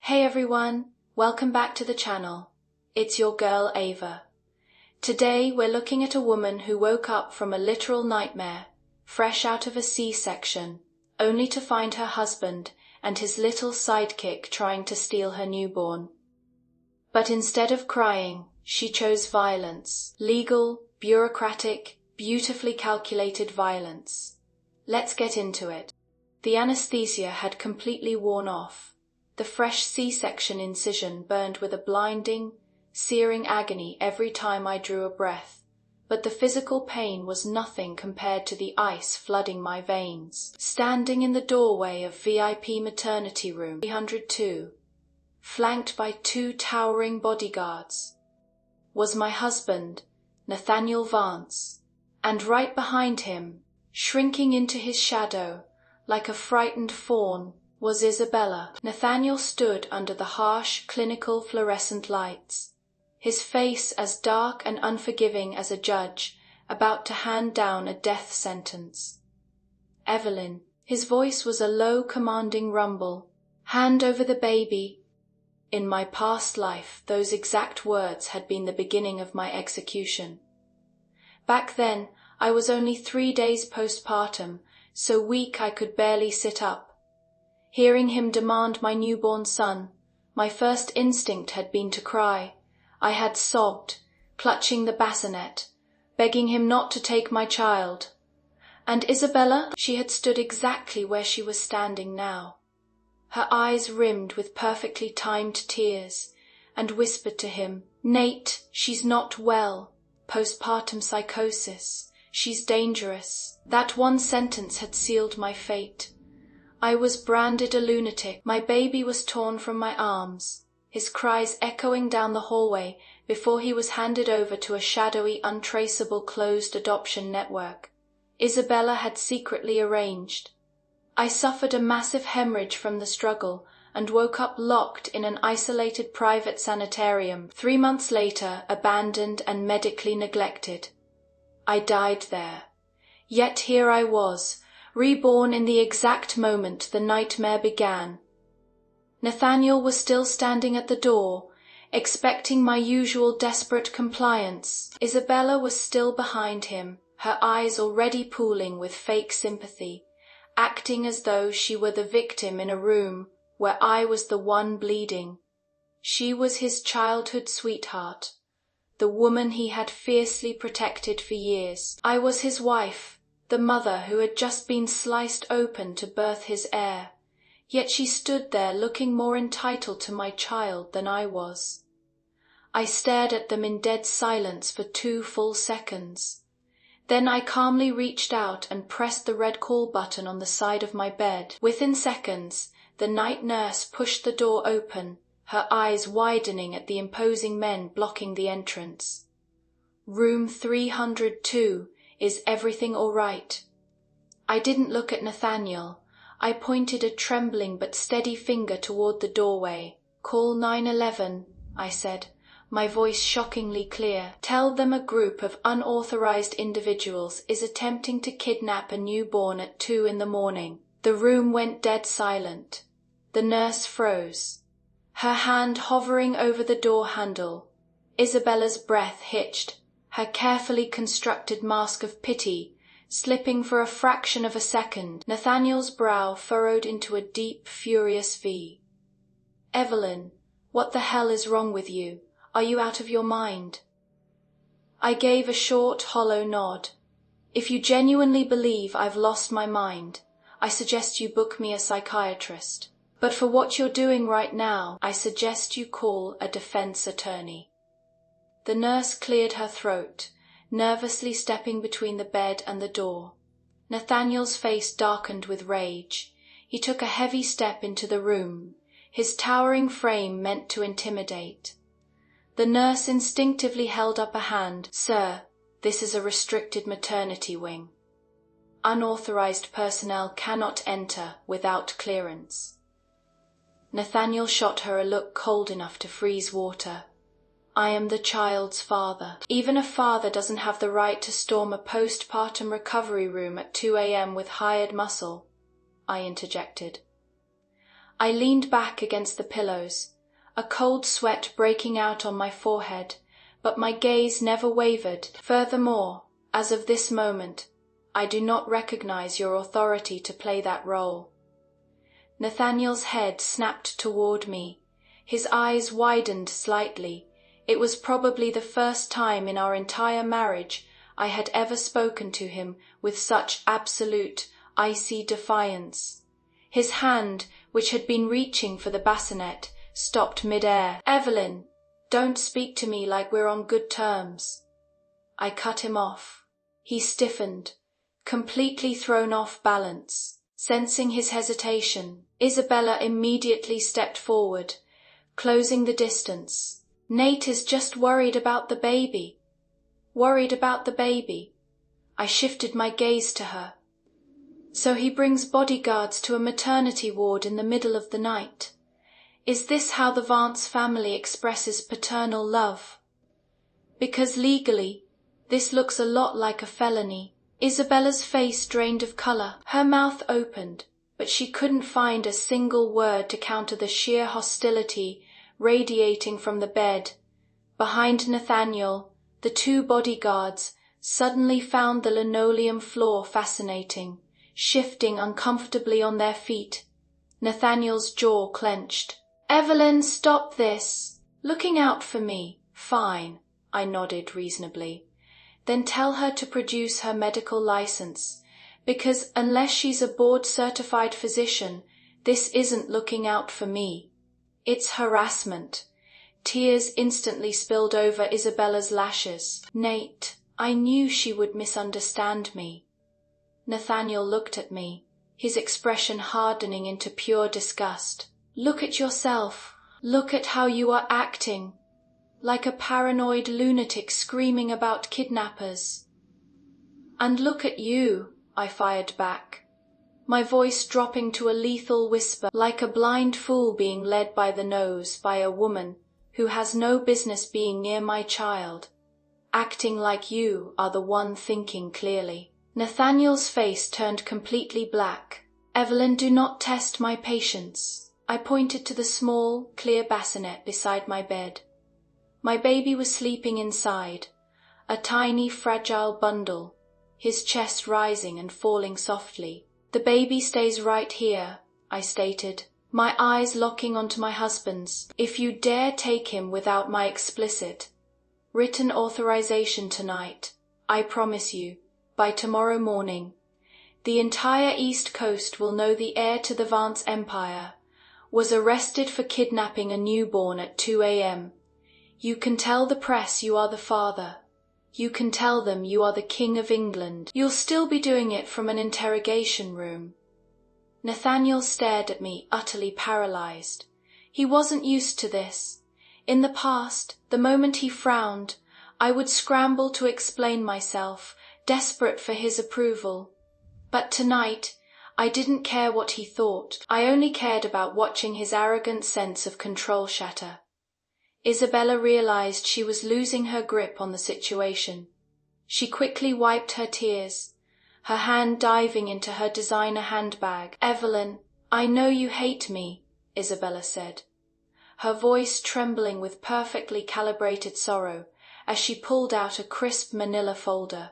Hey everyone, welcome back to the channel. It's your girl Ava. Today we're looking at a woman who woke up from a literal nightmare, fresh out of a C-section, only to find her husband and his little sidekick trying to steal her newborn. But instead of crying, she chose violence. Legal, bureaucratic, beautifully calculated violence. Let's get into it. The anesthesia had completely worn off. The fresh C-section incision burned with a blinding, searing agony every time I drew a breath, but the physical pain was nothing compared to the ice flooding my veins. Standing in the doorway of VIP maternity room 302, flanked by two towering bodyguards, was my husband, Nathaniel Vance, and right behind him, shrinking into his shadow, like a frightened fawn, was Isabella. Nathaniel stood under the harsh, clinical fluorescent lights, his face as dark and unforgiving as a judge about to hand down a death sentence. Evelyn. His voice was a low, commanding rumble. Hand over the baby. In my past life, those exact words had been the beginning of my execution. Back then, I was only 3 days postpartum, so weak I could barely sit up. Hearing him demand my newborn son, my first instinct had been to cry. I had sobbed, clutching the bassinet, begging him not to take my child. And Isabella? She had stood exactly where she was standing now, her eyes rimmed with perfectly timed tears, and whispered to him, "Nate, she's not well. Postpartum psychosis. She's dangerous." That one sentence had sealed my fate. I was branded a lunatic. My baby was torn from my arms, his cries echoing down the hallway before he was handed over to a shadowy, untraceable closed adoption network Isabella had secretly arranged. I suffered a massive hemorrhage from the struggle and woke up locked in an isolated private sanitarium, 3 months later, abandoned and medically neglected. I died there. Yet here I was, reborn in the exact moment the nightmare began. Nathaniel was still standing at the door, expecting my usual desperate compliance. Isabella was still behind him, her eyes already pooling with fake sympathy, acting as though she were the victim in a room where I was the one bleeding. She was his childhood sweetheart, the woman he had fiercely protected for years. I was his wife, the mother who had just been sliced open to birth his heir, yet she stood there looking more entitled to my child than I was. I stared at them in dead silence for 2 full seconds. Then I calmly reached out and pressed the red call button on the side of my bed. Within seconds, the night nurse pushed the door open, her eyes widening at the imposing men blocking the entrance. "Room 302. Is everything all right?" I didn't look at Nathaniel. I pointed a trembling but steady finger toward the doorway. "Call 911, I said, my voice shockingly clear. "Tell them a group of unauthorized individuals is attempting to kidnap a newborn at 2 in the morning. The room went dead silent. The nurse froze, her hand hovering over the door handle. Isabella's breath hitched, her carefully constructed mask of pity slipping for a fraction of a second. Nathaniel's brow furrowed into a deep, furious V. "Evelyn, what the hell is wrong with you? Are you out of your mind?" I gave a short, hollow nod. "If you genuinely believe I've lost my mind, I suggest you book me a psychiatrist. But for what you're doing right now, I suggest you call a defense attorney." The nurse cleared her throat, nervously stepping between the bed and the door. Nathaniel's face darkened with rage. He took a heavy step into the room, his towering frame meant to intimidate. The nurse instinctively held up a hand. "Sir, this is a restricted maternity wing. Unauthorized personnel cannot enter without clearance." Nathaniel shot her a look cold enough to freeze water. "I am the child's father. Even a father doesn't have the right to storm a postpartum recovery room at 2 a.m. with hired muscle," I interjected. I leaned back against the pillows, a cold sweat breaking out on my forehead, but my gaze never wavered. Furthermore, as of this moment, I do not recognize your authority to play that role. Nathaniel's head snapped toward me. His eyes widened slightly. It was probably the first time in our entire marriage I had ever spoken to him with such absolute, icy defiance. His hand, which had been reaching for the bassinet, stopped mid-air. "Evelyn, don't speak to me like we're on good terms." I cut him off. He stiffened, completely thrown off balance. Sensing his hesitation, Isabella immediately stepped forward, closing the distance. "Nate is just worried about the baby. Worried about the baby." I shifted my gaze to her. "So he brings bodyguards to a maternity ward in the middle of the night. Is this how the Vance family expresses paternal love? Because legally, this looks a lot like a felony." Isabella's face drained of color. Her mouth opened, but she couldn't find a single word to counter the sheer hostility radiating from the bed. Behind Nathaniel, the two bodyguards suddenly found the linoleum floor fascinating, shifting uncomfortably on their feet. Nathaniel's jaw clenched. "Evelyn, stop this. Looking out for me." "Fine," I nodded reasonably. "Then tell her to produce her medical license, because unless she's a board-certified physician, this isn't looking out for me. It's harassment." Tears instantly spilled over Isabella's lashes. "Nate, I knew she would misunderstand me." Nathaniel looked at me, his expression hardening into pure disgust. "Look at yourself. Look at how you are acting. Like a paranoid lunatic screaming about kidnappers." "And look at you," I fired back, my voice dropping to a lethal whisper, "like a blind fool being led by the nose by a woman who has no business being near my child. Acting like you are the one thinking clearly." Nathaniel's face turned completely black. "Evelyn, do not test my patience." I pointed to the small, clear bassinet beside my bed. My baby was sleeping inside, a tiny, fragile bundle, his chest rising and falling softly. "The baby stays right here," I stated, my eyes locking onto my husband's. "If you dare take him without my explicit, written authorization tonight, I promise you, by tomorrow morning, the entire East Coast will know the heir to the Vance Empire was arrested for kidnapping a newborn at 2 a.m. You can tell the press you are the father. You can tell them you are the King of England. You'll still be doing it from an interrogation room." Nathaniel stared at me, utterly paralyzed. He wasn't used to this. In the past, the moment he frowned, I would scramble to explain myself, desperate for his approval. But tonight, I didn't care what he thought. I only cared about watching his arrogant sense of control shatter. Isabella realized she was losing her grip on the situation. She quickly wiped her tears, her hand diving into her designer handbag. "Evelyn, I know you hate me," Isabella said, her voice trembling with perfectly calibrated sorrow as she pulled out a crisp manila folder.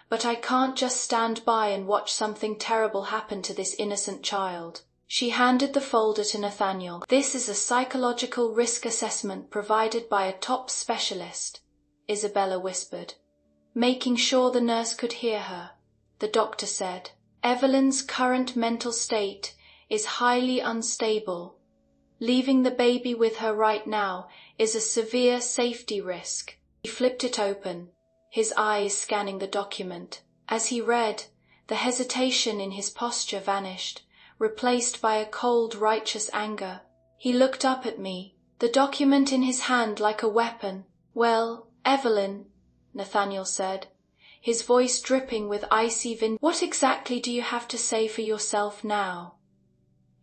"But I can't just stand by and watch something terrible happen to this innocent child." She handed the folder to Nathaniel. "This is a psychological risk assessment provided by a top specialist," Isabella whispered, making sure the nurse could hear her. The doctor said, "Evelyn's current mental state is highly unstable. Leaving the baby with her right now is a severe safety risk." He flipped it open, his eyes scanning the document. As he read, the hesitation in his posture vanished, replaced by a cold, righteous anger. He looked up at me, the document in his hand like a weapon. "Well, Evelyn," Nathaniel said, his voice dripping with icy "what exactly do you have to say for yourself now?"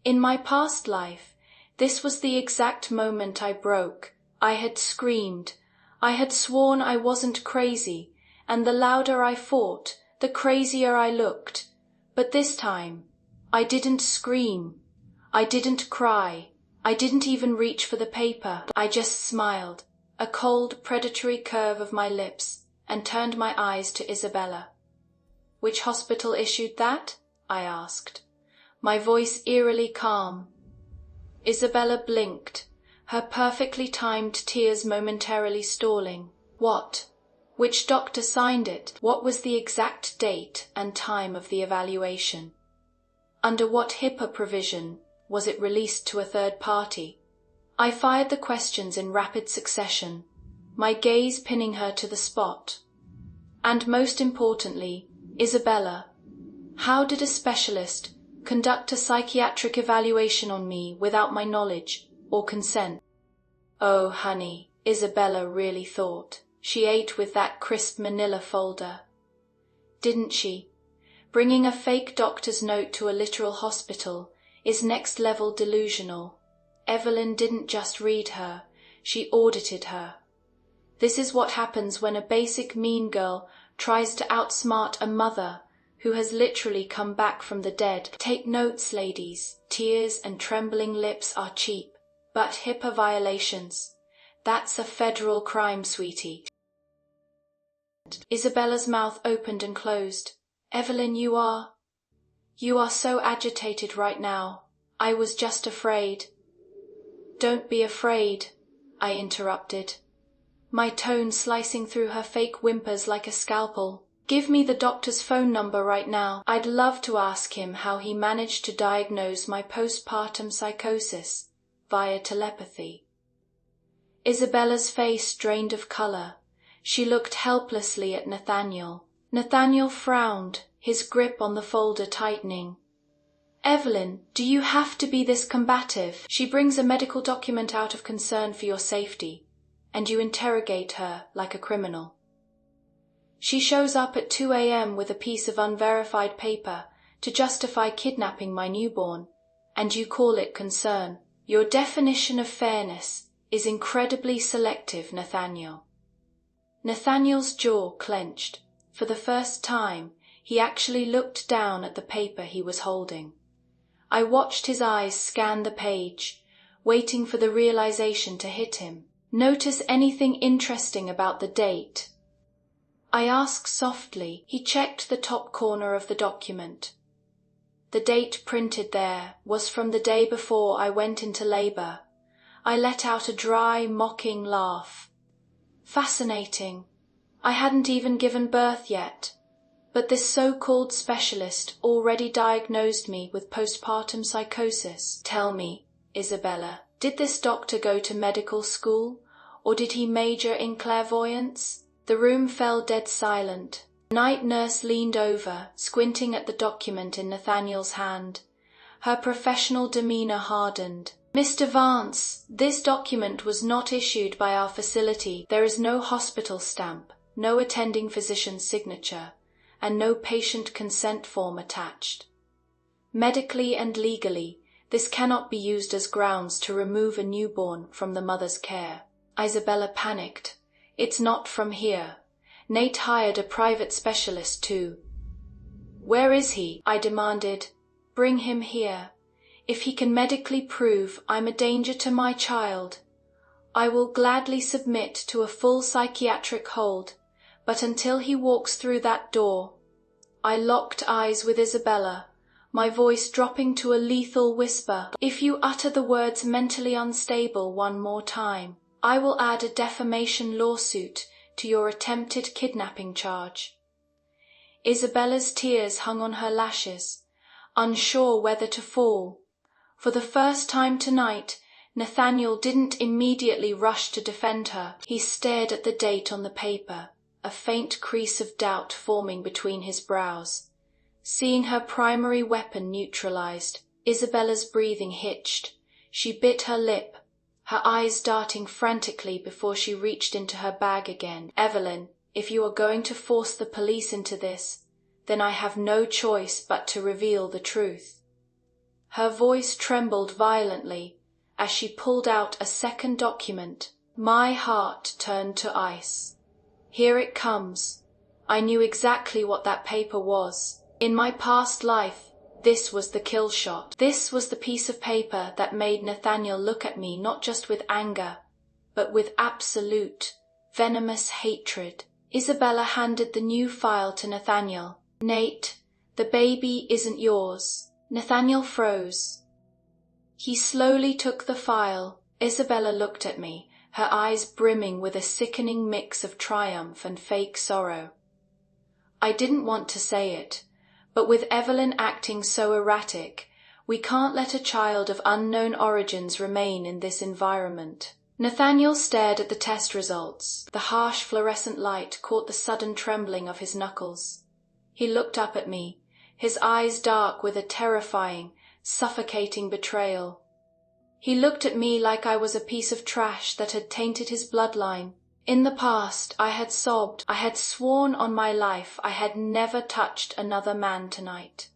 In my past life, this was the exact moment I broke. I had screamed. I had sworn I wasn't crazy, and the louder I fought, the crazier I looked. But this time, I didn't scream. I didn't cry. I didn't even reach for the paper. I just smiled, a cold, predatory curve of my lips, and turned my eyes to Isabella. "Which hospital issued that?" I asked, my voice eerily calm. Isabella blinked, her perfectly timed tears momentarily stalling. "What? Which doctor signed it? What was the exact date and time of the evaluation? Under what HIPAA provision was it released to a third party?" I fired the questions in rapid succession, my gaze pinning her to the spot. "And most importantly, Isabella, how did a specialist conduct a psychiatric evaluation on me without my knowledge or consent?" Oh, honey, Isabella really thought. She ate with that crisp manila folder. Didn't she? Bringing a fake doctor's note to a literal hospital is next-level delusional. Evelyn didn't just read her, she audited her. This is what happens when a basic mean girl tries to outsmart a mother who has literally come back from the dead. Take notes, ladies. Tears and trembling lips are cheap. But HIPAA violations, that's a federal crime, sweetie. Isabella's mouth opened and closed. "Evelyn, you are so agitated right now. I was just afraid." "Don't be afraid," I interrupted, my tone slicing through her fake whimpers like a scalpel. "Give me the doctor's phone number right now. I'd love to ask him how he managed to diagnose my postpartum psychosis via telepathy." Isabella's face drained of color. She looked helplessly at Nathaniel. Nathaniel frowned, his grip on the folder tightening. "Evelyn, do you have to be this combative? She brings a medical document out of concern for your safety, and you interrogate her like a criminal. She shows up at 2 a.m. with a piece of unverified paper to justify kidnapping my newborn, and you call it concern. Your definition of fairness is incredibly selective, Nathaniel." Nathaniel's jaw clenched. For the first time, he actually looked down at the paper he was holding. I watched his eyes scan the page, waiting for the realization to hit him. "Notice anything interesting about the date?" I asked softly. He checked the top corner of the document. The date printed there was from the day before I went into labor. I let out a dry, mocking laugh. Fascinating. I hadn't even given birth yet, but this so-called specialist already diagnosed me with postpartum psychosis. "Tell me, Isabella, did this doctor go to medical school, or did he major in clairvoyance?" The room fell dead silent. The night nurse leaned over, squinting at the document in Nathaniel's hand. Her professional demeanor hardened. "Mr. Vance, this document was not issued by our facility. There is no hospital stamp, no attending physician's signature, and no patient consent form attached. Medically and legally, this cannot be used as grounds to remove a newborn from the mother's care." Isabella panicked. "It's not from here. Nate hired a private specialist too." "Where is he?" I demanded. "Bring him here. If he can medically prove I'm a danger to my child, I will gladly submit to a full psychiatric hold, but until he walks through that door." I locked eyes with Isabella, my voice dropping to a lethal whisper. "If you utter the words mentally unstable one more time, I will add a defamation lawsuit to your attempted kidnapping charge." Isabella's tears hung on her lashes, unsure whether to fall. For the first time tonight, Nathaniel didn't immediately rush to defend her. He stared at the date on the paper, a faint crease of doubt forming between his brows. Seeing her primary weapon neutralized, Isabella's breathing hitched. She bit her lip, her eyes darting frantically before she reached into her bag again. "Evelyn, if you are going to force the police into this, then I have no choice but to reveal the truth." Her voice trembled violently as she pulled out a second document. My heart turned to ice. "Here it comes." I knew exactly what that paper was. In my past life, This was the kill shot. This was the piece of paper that made Nathaniel look at me not just with anger, but with absolute, venomous hatred. Isabella handed the new file to Nathaniel. "Nate, the baby isn't yours." Nathaniel froze. He slowly took the file. Isabella looked at me, her eyes brimming with a sickening mix of triumph and fake sorrow. I didn't want to say it, but with Evelyn acting so erratic, we can't let a child of unknown origins remain in this environment. Nathaniel stared at the test results. The harsh fluorescent light caught the sudden trembling of his knuckles. He looked up at me, his eyes dark with a terrifying, suffocating betrayal. He looked at me like I was a piece of trash that had tainted his bloodline. In the past, I had sobbed. I had sworn on my life I had never touched another man tonight.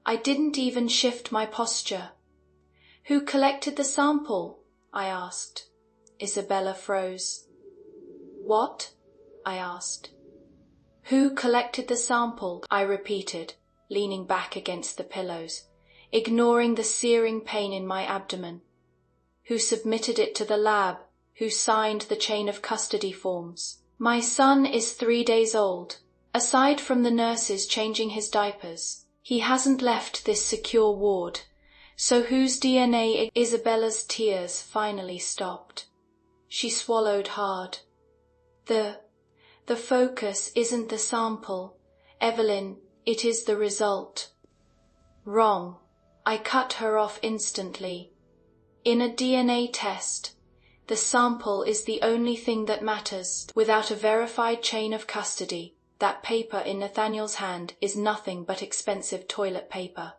I didn't even shift my posture. "Who collected the sample?" I asked. Isabella froze. "What?" I asked. "Who collected the sample?" I repeated, leaning back against the pillows, ignoring the searing pain in my abdomen. "Who submitted it to the lab? Who signed the chain of custody forms?" "My son is 3 days old. Aside from the nurses changing his diapers, he hasn't left this secure ward. So whose DNA?" Isabella's tears finally stopped. She swallowed hard. The focus isn't the sample, Evelyn, it is the result." "Wrong." I cut her off instantly. "In a DNA test, the sample is the only thing that matters. Without a verified chain of custody, that paper in Nathaniel's hand is nothing but expensive toilet paper."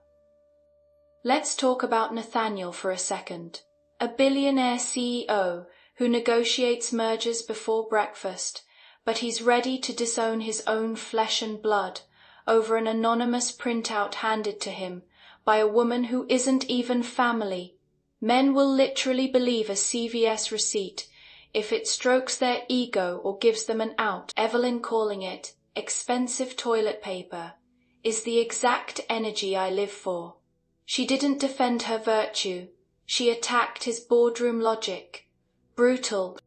Let's talk about Nathaniel for a second. A billionaire CEO who negotiates mergers before breakfast, but he's ready to disown his own flesh and blood over an anonymous printout handed to him by a woman who isn't even family. Men will literally believe a CVS receipt if it strokes their ego or gives them an out. Evelyn calling it expensive toilet paper is the exact energy I live for. She didn't defend her virtue. She attacked his boardroom logic. Brutal.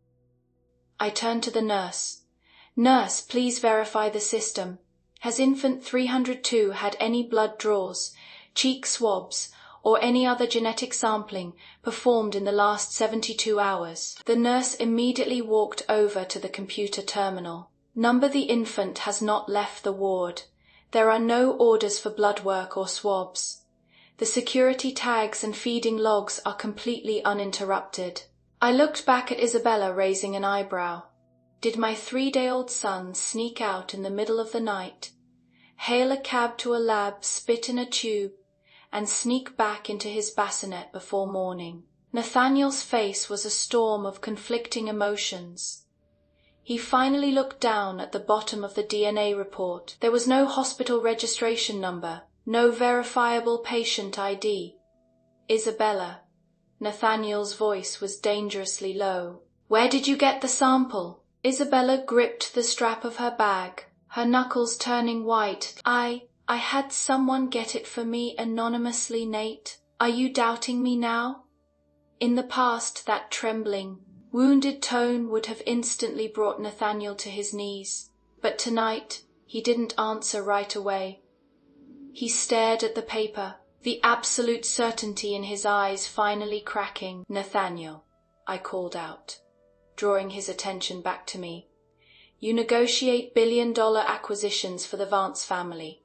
I turned to the nurse. "Nurse, please verify the system. Has infant 302 had any blood draws, cheek swabs, or any other genetic sampling performed in the last 72 hours? The nurse immediately walked over to the computer terminal. "Number, the infant has not left the ward. There are no orders for blood work or swabs. The security tags and feeding logs are completely uninterrupted." I looked back at Isabella, raising an eyebrow. Did my 3-day-old son sneak out in the middle of the night, hail a cab to a lab, spit in a tube, and sneak back into his bassinet before morning? Nathaniel's face was a storm of conflicting emotions. He finally looked down at the bottom of the DNA report. There was no hospital registration number, no verifiable patient ID. "Isabella," Nathaniel's voice was dangerously low. "Where did you get the sample?" Isabella gripped the strap of her bag, her knuckles turning white. I had someone get it for me anonymously, Nate. Are you doubting me now?" In the past, that trembling, wounded tone would have instantly brought Nathaniel to his knees, but tonight he didn't answer right away. He stared at the paper, the absolute certainty in his eyes finally cracking. "Nathaniel," I called out, drawing his attention back to me. "You negotiate billion-dollar acquisitions for the Vance family.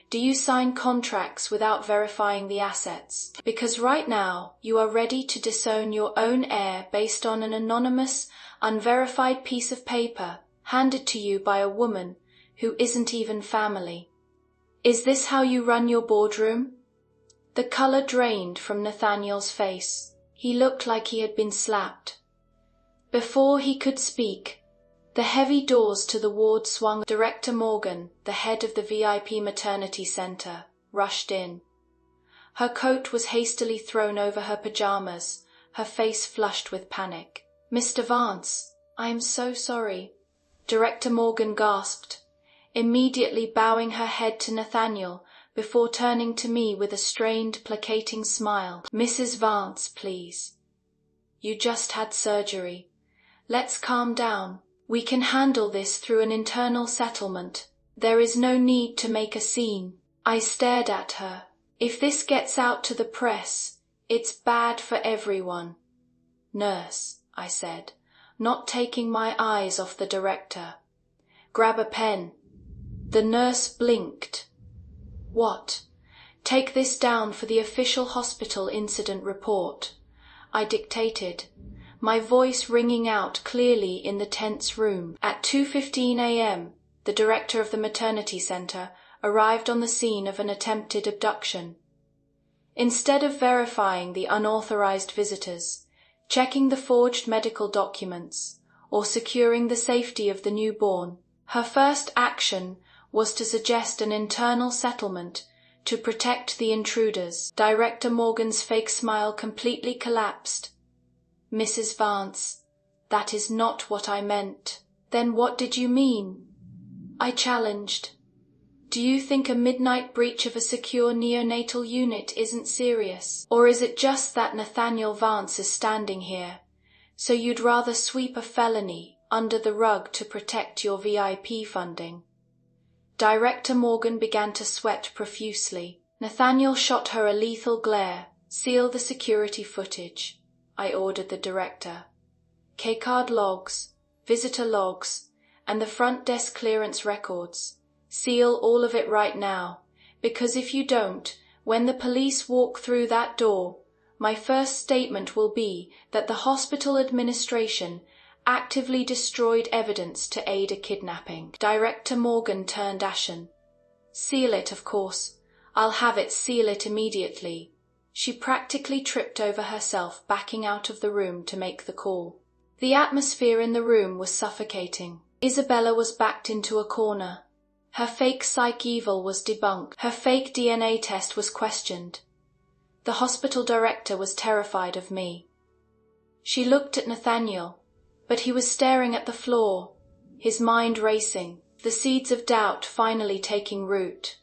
Do you sign contracts without verifying the assets? Because right now you are ready to disown your own heir based on an anonymous, unverified piece of paper handed to you by a woman who isn't even family. Is this how you run your boardroom?" The color drained from Nathaniel's face. He looked like he had been slapped. Before he could speak, the heavy doors to the ward swung. Director Morgan, the head of the VIP maternity center, rushed in. Her coat was hastily thrown over her pajamas, her face flushed with panic. "Mr. Vance, I am so sorry," Director Morgan gasped, immediately bowing her head to Nathaniel before turning to me with a strained, placating smile. "Mrs. Vance, please. You just had surgery. Let's calm down. We can handle this through an internal settlement. There is no need to make a scene." I stared at her. "If this gets out to the press, it's bad for everyone." "Nurse," I said, not taking my eyes off the director. "Grab a pen." The nurse blinked. "What?" "Take this down for the official hospital incident report." I dictated, my voice ringing out clearly in the tense room. At 2:15 a.m., the director of the maternity center arrived on the scene of an attempted abduction. Instead of verifying the unauthorized visitors, checking the forged medical documents, or securing the safety of the newborn, her first action was to suggest an internal settlement to protect the intruders. Director Morgan's fake smile completely collapsed. "Mrs. Vance, that is not what I meant." "Then what did you mean?" I challenged. "Do you think a midnight breach of a secure neonatal unit isn't serious? Or is it just that Nathaniel Vance is standing here, so you'd rather sweep a felony under the rug to protect your VIP funding?" Director Morgan began to sweat profusely. Nathaniel shot her a lethal glare. "Seal the security footage," I ordered the director. "K-card logs, visitor logs, and the front desk clearance records. Seal all of it right now, because if you don't, when the police walk through that door, my first statement will be that the hospital administration actively destroyed evidence to aid a kidnapping." Director Morgan turned ashen. "Seal it, of course. I'll have it seal it immediately." She practically tripped over herself backing out of the room to make the call. The atmosphere in the room was suffocating. Isabella was backed into a corner. Her fake psych evil was debunked. Her fake DNA test was questioned. The hospital director was terrified of me. She looked at Nathaniel, but he was staring at the floor, his mind racing, the seeds of doubt finally taking root.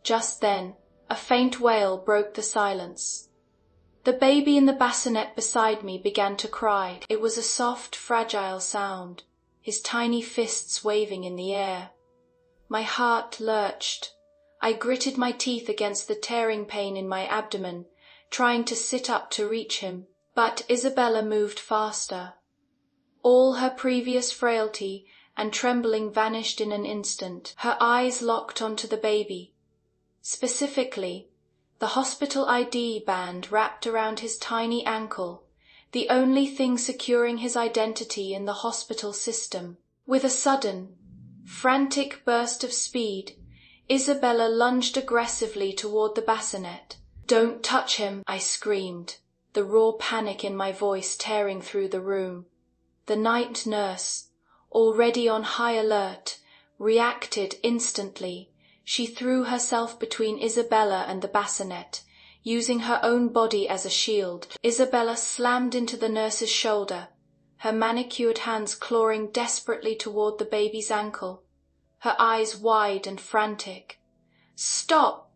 Just then, a faint wail broke the silence. The baby in the bassinet beside me began to cry. It was a soft, fragile sound, his tiny fists waving in the air. My heart lurched. I gritted my teeth against the tearing pain in my abdomen, trying to sit up to reach him. But Isabella moved faster. All her previous frailty and trembling vanished in an instant. Her eyes locked onto the baby. Specifically, the hospital ID band wrapped around his tiny ankle, the only thing securing his identity in the hospital system. With a sudden, frantic burst of speed, Isabella lunged aggressively toward the bassinet. "Don't touch him," I screamed, the raw panic in my voice tearing through the room. The night nurse, already on high alert, reacted instantly. She threw herself between Isabella and the bassinet, using her own body as a shield. Isabella slammed into the nurse's shoulder, her manicured hands clawing desperately toward the baby's ankle, her eyes wide and frantic. "Stop!"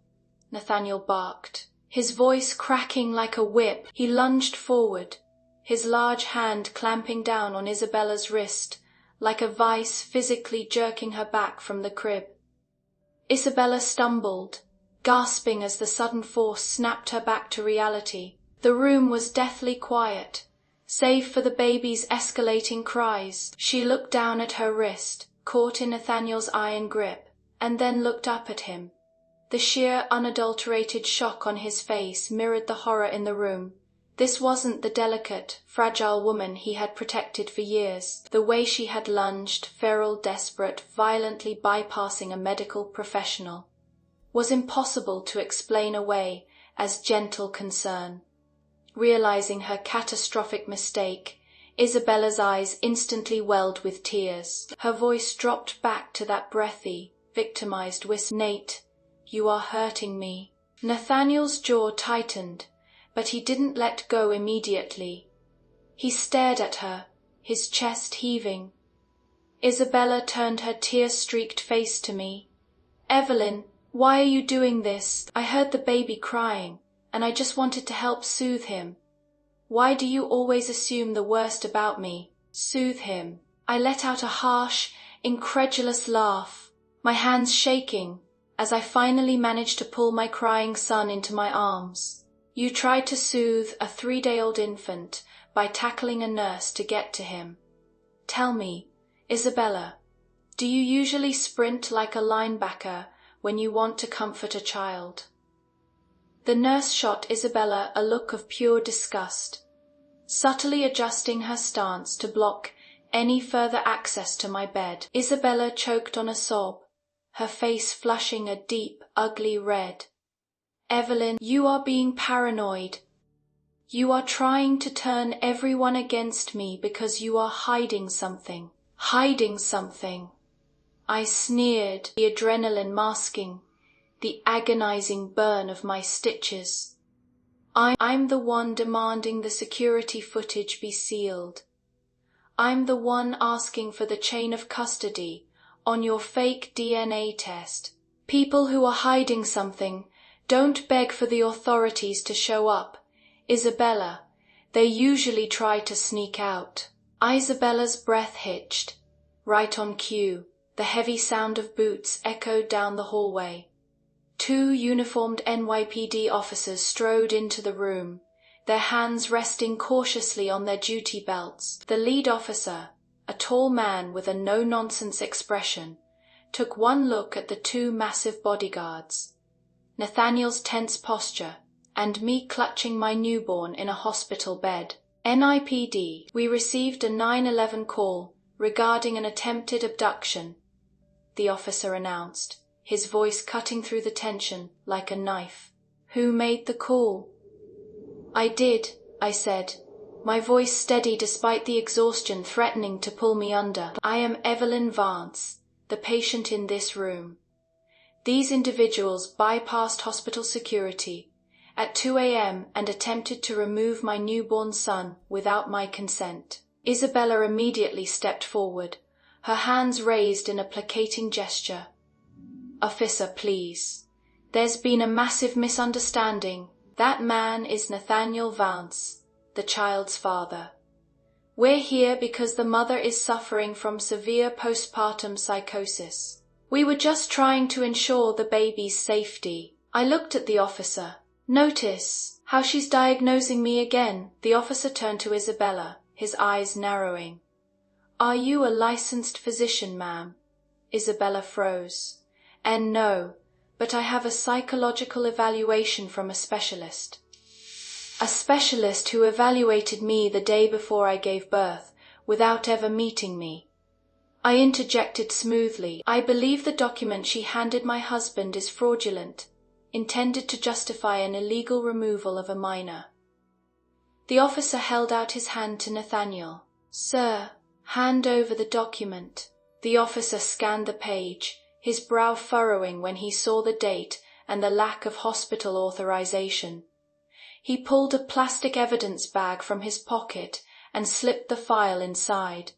Nathaniel barked, his voice cracking like a whip. He lunged forward, his large hand clamping down on Isabella's wrist, like a vice physically jerking her back from the crib. Isabella stumbled, gasping as the sudden force snapped her back to reality. The room was deathly quiet, save for the baby's escalating cries. She looked down at her wrist, caught in Nathaniel's iron grip, and then looked up at him. The sheer, unadulterated shock on his face mirrored the horror in the room. This wasn't the delicate, fragile woman he had protected for years. The way she had lunged, feral, desperate, violently bypassing a medical professional, was impossible to explain away as gentle concern. Realizing her catastrophic mistake, Isabella's eyes instantly welled with tears. Her voice dropped back to that breathy, victimized whisper. "Nate, you are hurting me." Nathaniel's jaw tightened, but he didn't let go immediately. He stared at her, his chest heaving. Isabella turned her tear-streaked face to me. "Evelyn, Why are you doing this? I heard the baby crying, and I just wanted to help soothe him. Why do you always assume the worst about me? Soothe him. I let out a harsh, incredulous laugh, my hands shaking, as I finally managed to pull my crying son into my arms. You tried to soothe a 3-day-old infant by tackling a nurse to get to him. Tell me, Isabella, do you usually sprint like a linebacker when you want to comfort a child? The nurse shot Isabella a look of pure disgust, subtly adjusting her stance to block any further access to my bed. Isabella choked on a sob, her face flushing a deep, ugly red. Evelyn, you are being paranoid. You are trying to turn everyone against me because you are hiding something. Hiding something. I sneered, the adrenaline masking the agonizing burn of my stitches. I'm the one demanding the security footage be sealed. I'm the one asking for the chain of custody on your fake DNA test. People who are hiding something don't beg for the authorities to show up. Isabella, they usually try to sneak out. Isabella's breath hitched. Right on cue, the heavy sound of boots echoed down the hallway. 2 uniformed NYPD officers strode into the room, their hands resting cautiously on their duty belts. The lead officer, a tall man with a no-nonsense expression, took one look at the 2 massive bodyguards, Nathaniel's tense posture, and me clutching my newborn in a hospital bed. NIPD, we received a 911 call regarding an attempted abduction, the officer announced, his voice cutting through the tension like a knife. Who made the call? I did, I said, my voice steady despite the exhaustion threatening to pull me under. I am Evelyn Vance, the patient in this room. These individuals bypassed hospital security at 2 a.m. and attempted to remove my newborn son without my consent. Isabella immediately stepped forward, her hands raised in a placating gesture. Officer, please. There's been a massive misunderstanding. That man is Nathaniel Vance, the child's father. We're here because the mother is suffering from severe postpartum psychosis. We were just trying to ensure the baby's safety. I looked at the officer. Notice how she's diagnosing me again. The officer turned to Isabella, his eyes narrowing. Are you a licensed physician, ma'am? Isabella froze. And no, but I have a psychological evaluation from a specialist. A specialist who evaluated me the day before I gave birth, without ever meeting me. I interjected smoothly. I believe the document she handed my husband is fraudulent, intended to justify an illegal removal of a minor. The officer held out his hand to Nathaniel. Sir, hand over the document. The officer scanned the page, his brow furrowing when he saw the date and the lack of hospital authorization. He pulled a plastic evidence bag from his pocket and slipped the file inside.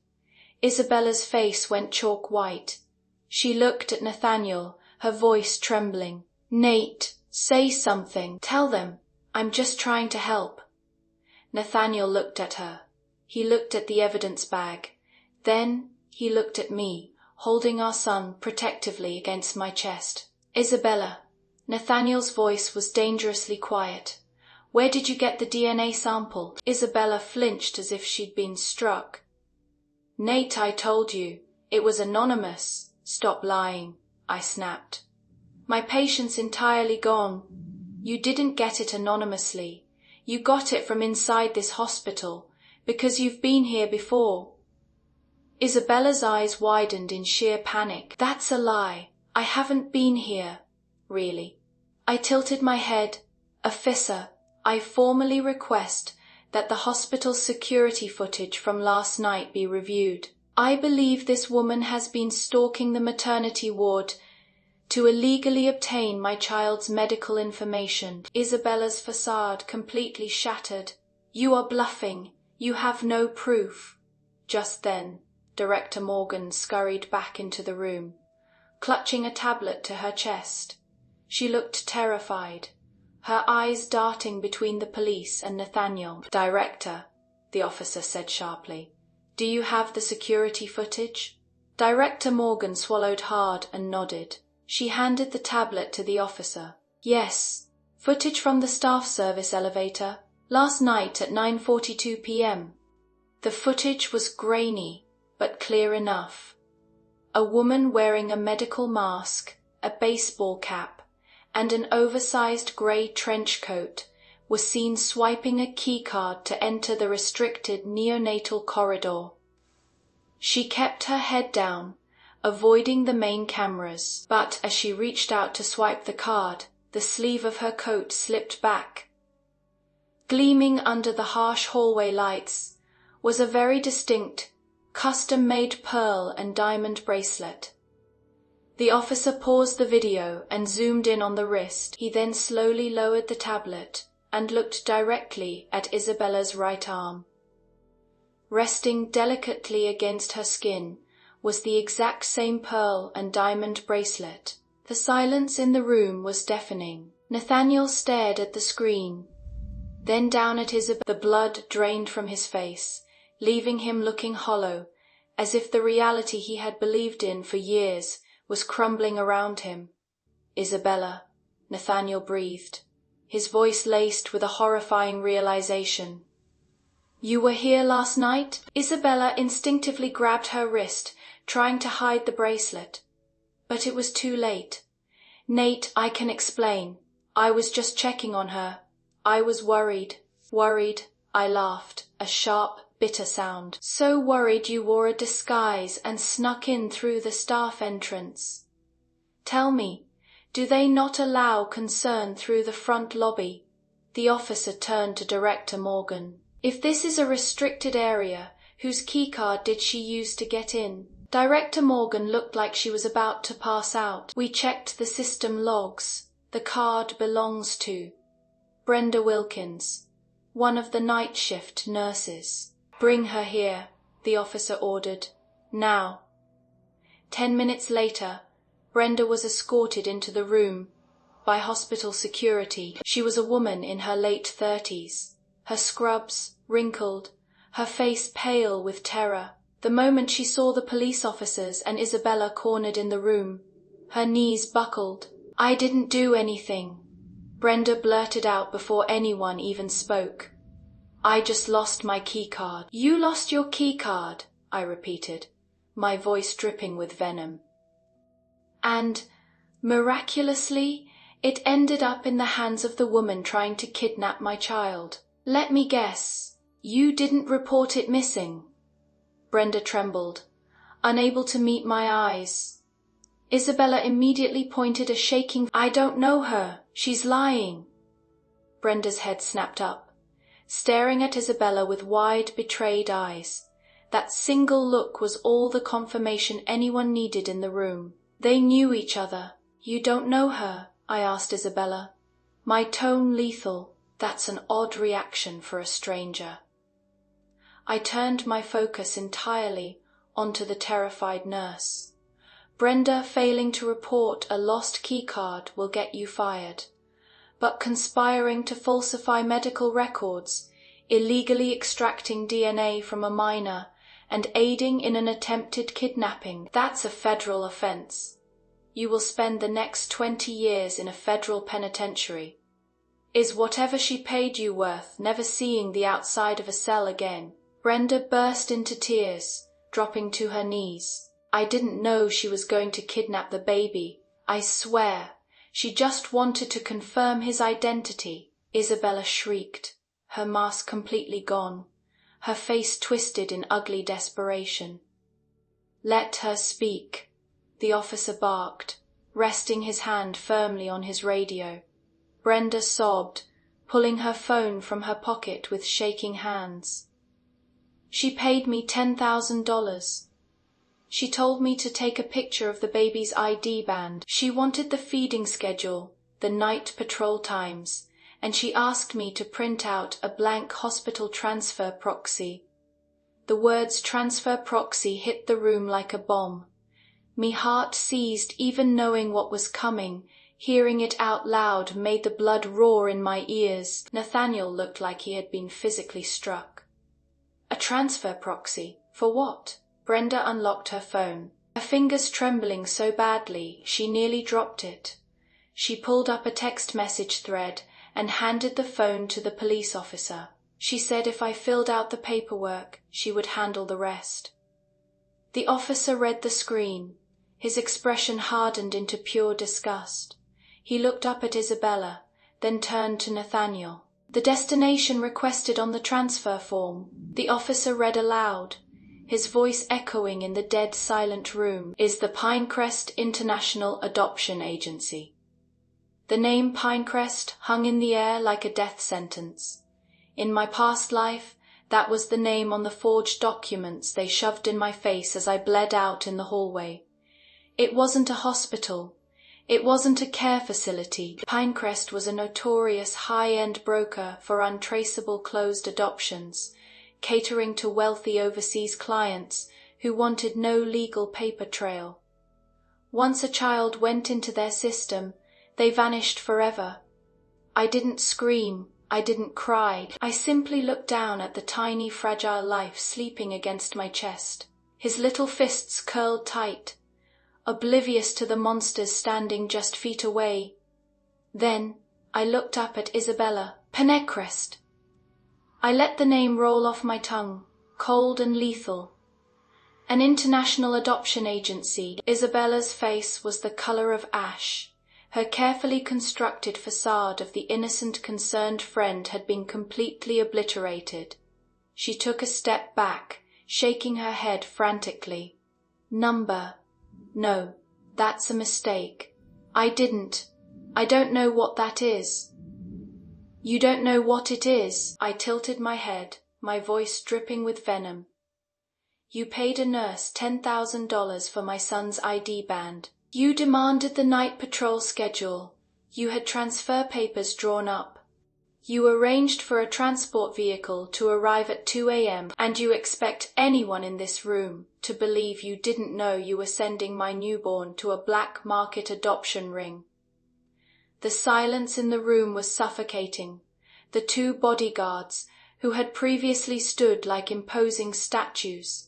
Isabella's face went chalk white. She looked at Nathaniel, her voice trembling. Nate, say something. Tell them. I'm just trying to help. Nathaniel looked at her. He looked at the evidence bag. Then he looked at me, holding our son protectively against my chest. Isabella. Nathaniel's voice was dangerously quiet. Where did you get the DNA sample? Isabella flinched as if she'd been struck. Nate, I told you. It was anonymous. Stop lying, I snapped. My patient's entirely gone. You didn't get it anonymously. You got it from inside this hospital, because you've been here before. Isabella's eyes widened in sheer panic. That's a lie. I haven't been here. Really. I tilted my head. Officer, I formally request that the hospital's security footage from last night be reviewed. I believe this woman has been stalking the maternity ward to illegally obtain my child's medical information. Isabella's facade completely shattered. You are bluffing. You have no proof. Just then, Director Morgan scurried back into the room, clutching a tablet to her chest. She looked terrified, her eyes darting between the police and Nathaniel. "Director," the officer said sharply, "do you have the security footage?" Director Morgan swallowed hard and nodded. She handed the tablet to the officer. "Yes, footage from the staff service elevator, last night at 9:42 p.m. The footage was grainy, but clear enough. A woman wearing a medical mask, a baseball cap, and an oversized grey trench coat was seen swiping a keycard to enter the restricted neonatal corridor. She kept her head down, avoiding the main cameras, but as she reached out to swipe the card, the sleeve of her coat slipped back. Gleaming under the harsh hallway lights was a very distinct, custom-made pearl and diamond bracelet. The officer paused the video and zoomed in on the wrist. He then slowly lowered the tablet and looked directly at Isabella's right arm. Resting delicately against her skin was the exact same pearl and diamond bracelet. The silence in the room was deafening. Nathaniel stared at the screen, then down at Isabella. The blood drained from his face, leaving him looking hollow, as if the reality he had believed in for years was crumbling around him. "Isabella," Nathaniel breathed, his voice laced with a horrifying realization. "You were here last night?" Isabella instinctively grabbed her wrist, trying to hide the bracelet. But it was too late. "Nate, I can explain. I was just checking on her. I was worried." "Worried?" I laughed, a sharp, bitter sound. "So worried you wore a disguise and snuck in through the staff entrance. Tell me, do they not allow concern through the front lobby?" The officer turned to Director Morgan. "If this is a restricted area, whose keycard did she use to get in?" Director Morgan looked like she was about to pass out. "We checked the system logs. The card belongs to Brenda Wilkins, one of the night shift nurses." "Bring her here," the officer ordered. "Now." 10 minutes later, Brenda was escorted into the room by hospital security. She was a woman in her late 30s, her scrubs wrinkled, her face pale with terror. The moment she saw the police officers and Isabella cornered in the room, her knees buckled. "I didn't do anything," Brenda blurted out before anyone even spoke. "I just lost my keycard." "You lost your keycard," I repeated, my voice dripping with venom. "And, miraculously, it ended up in the hands of the woman trying to kidnap my child. Let me guess, you didn't report it missing?" Brenda trembled, unable to meet my eyes. Isabella immediately pointed a shaking "I don't know her. She's lying." Brenda's head snapped up, staring at Isabella with wide, betrayed eyes. That single look was all the confirmation anyone needed in the room. They knew each other. "You don't know her?" I asked Isabella, my tone lethal. That's an odd reaction for a stranger. I turned my focus entirely onto the terrified nurse. "Brenda failing to report a lost keycard will get you fired. But conspiring to falsify medical records, illegally extracting DNA from a minor, and aiding in an attempted kidnapping, that's a federal offense. You will spend the next 20 years in a federal penitentiary. Is whatever she paid you worth never seeing the outside of a cell again?" Brenda burst into tears, dropping to her knees. "I didn't know she was going to kidnap the baby. I swear. She just wanted to confirm his identity." Isabella shrieked, her mask completely gone, her face twisted in ugly desperation. "Let her speak," the officer barked, resting his hand firmly on his radio. Brenda sobbed, pulling her phone from her pocket with shaking hands. "She paid me $10,000. She told me to take a picture of the baby's ID band. She wanted the feeding schedule, the night patrol times, and she asked me to print out a blank hospital transfer proxy." The words transfer proxy hit the room like a bomb. Me heart seized even knowing what was coming. Hearing it out loud made the blood roar in my ears. Nathaniel looked like he had been physically struck. A transfer proxy? For what? Brenda unlocked her phone, her fingers trembling so badly she nearly dropped it. She pulled up a text message thread and handed the phone to the police officer. She said if I filled out the paperwork, she would handle the rest. The officer read the screen. His expression hardened into pure disgust. He looked up at Isabella, then turned to Nathaniel. The destination requested on the transfer form, the officer read aloud, his voice echoing in the dead silent room, is the Pinecrest International Adoption Agency. The name Pinecrest hung in the air like a death sentence. In my past life, that was the name on the forged documents they shoved in my face as I bled out in the hallway. It wasn't a hospital. It wasn't a care facility. Pinecrest was a notorious high-end broker for untraceable closed adoptions, catering to wealthy overseas clients who wanted no legal paper trail. Once a child went into their system, they vanished forever. I didn't scream. I didn't cry. I simply looked down at the tiny, fragile life sleeping against my chest, his little fists curled tight, oblivious to the monsters standing just feet away. Then I looked up at Isabella. Pinecrest. I let the name roll off my tongue, cold and lethal. An international adoption agency. Isabella's face was the color of ash. Her carefully constructed facade of the innocent, concerned friend had been completely obliterated. She took a step back, shaking her head frantically. Number. No, that's a mistake. I don't know what that is. You don't know what it is? I tilted my head, my voice dripping with venom. You paid a nurse $10,000 for my son's ID band. You demanded the night patrol schedule. You had transfer papers drawn up. You arranged for a transport vehicle to arrive at 2 a.m. and you expect anyone in this room to believe you didn't know you were sending my newborn to a black market adoption ring. The silence in the room was suffocating. The two bodyguards, who had previously stood like imposing statues,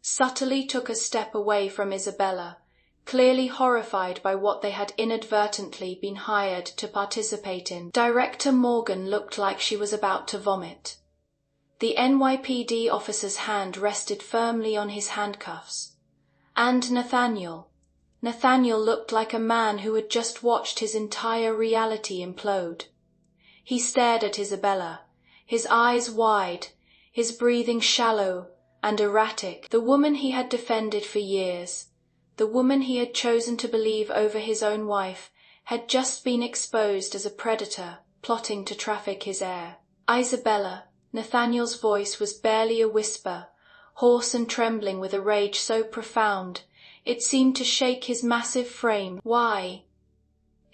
subtly took a step away from Isabella, clearly horrified by what they had inadvertently been hired to participate in. Director Morgan looked like she was about to vomit. The NYPD officer's hand rested firmly on his handcuffs. And Nathaniel. Nathaniel looked like a man who had just watched his entire reality implode. He stared at Isabella, his eyes wide, his breathing shallow and erratic. The woman he had defended for years, the woman he had chosen to believe over his own wife, had just been exposed as a predator plotting to traffic his heir. Isabella. Nathaniel's voice was barely a whisper, hoarse and trembling with a rage so profound it seemed to shake his massive frame. Why?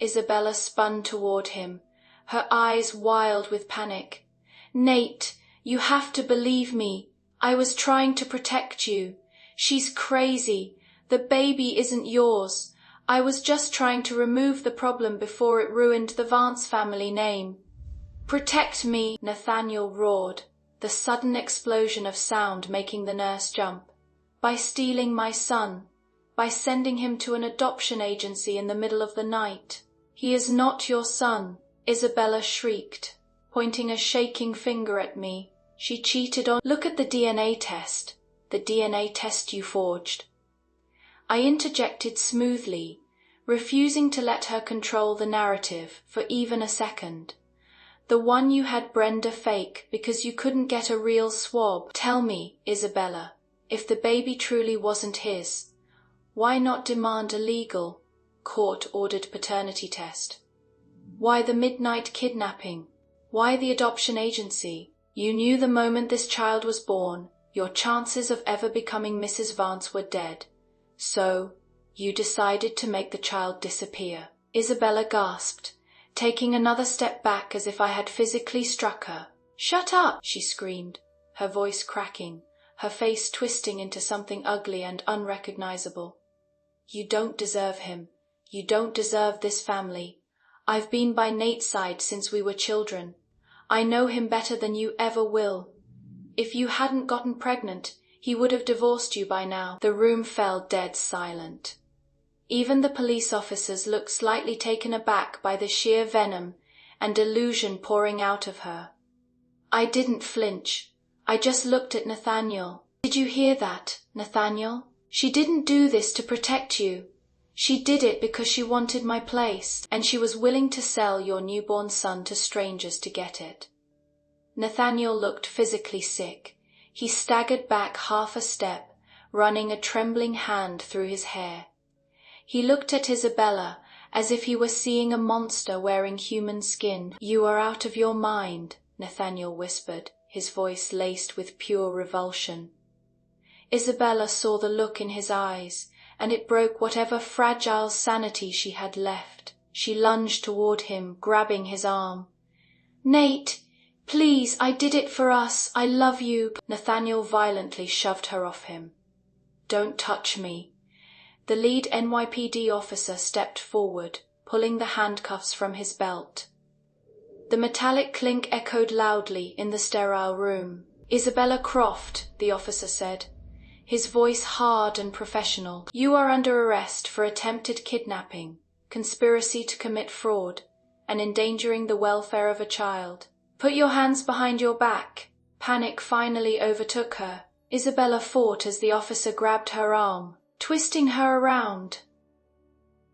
Isabella spun toward him, her eyes wild with panic. Nate, you have to believe me. I was trying to protect you. She's crazy. The baby isn't yours. I was just trying to remove the problem before it ruined the Vance family name. Protect me, Nathaniel roared, the sudden explosion of sound making the nurse jump. By stealing my son. By sending him to an adoption agency in the middle of the night. He is not your son, Isabella shrieked, pointing a shaking finger at me. She cheated on— Look at the DNA test. The DNA test you forged. I interjected smoothly, refusing to let her control the narrative for even a second. The one you had Brenda fake because you couldn't get a real swab. Tell me, Isabella, if the baby truly wasn't his, why not demand a legal, court-ordered paternity test? Why the midnight kidnapping? Why the adoption agency? You knew the moment this child was born, your chances of ever becoming Mrs. Vance were dead. So, you decided to make the child disappear. Isabella gasped, taking another step back as if I had physically struck her. Shut up, she screamed, her voice cracking, her face twisting into something ugly and unrecognizable. You don't deserve him. You don't deserve this family. I've been by Nate's side since we were children. I know him better than you ever will. If you hadn't gotten pregnant, he would have divorced you by now." The room fell dead silent. Even the police officers looked slightly taken aback by the sheer venom and delusion pouring out of her. I didn't flinch. I just looked at Nathaniel. "Did you hear that, Nathaniel? She didn't do this to protect you. She did it because she wanted my place, and she was willing to sell your newborn son to strangers to get it." Nathaniel looked physically sick. He staggered back half a step, running a trembling hand through his hair. He looked at Isabella as if he were seeing a monster wearing human skin. "You are out of your mind," Nathaniel whispered, his voice laced with pure revulsion. Isabella saw the look in his eyes, and it broke whatever fragile sanity she had left. She lunged toward him, grabbing his arm. "Nate, please, I did it for us. I love you." Nathaniel violently shoved her off him. "Don't touch me." The lead NYPD officer stepped forward, pulling the handcuffs from his belt. The metallic clink echoed loudly in the sterile room. "Isabella Croft," the officer said, his voice hard and professional. "You are under arrest for attempted kidnapping, conspiracy to commit fraud, and endangering the welfare of a child. Put your hands behind your back." Panic finally overtook her. Isabella fought as the officer grabbed her arm, twisting her around.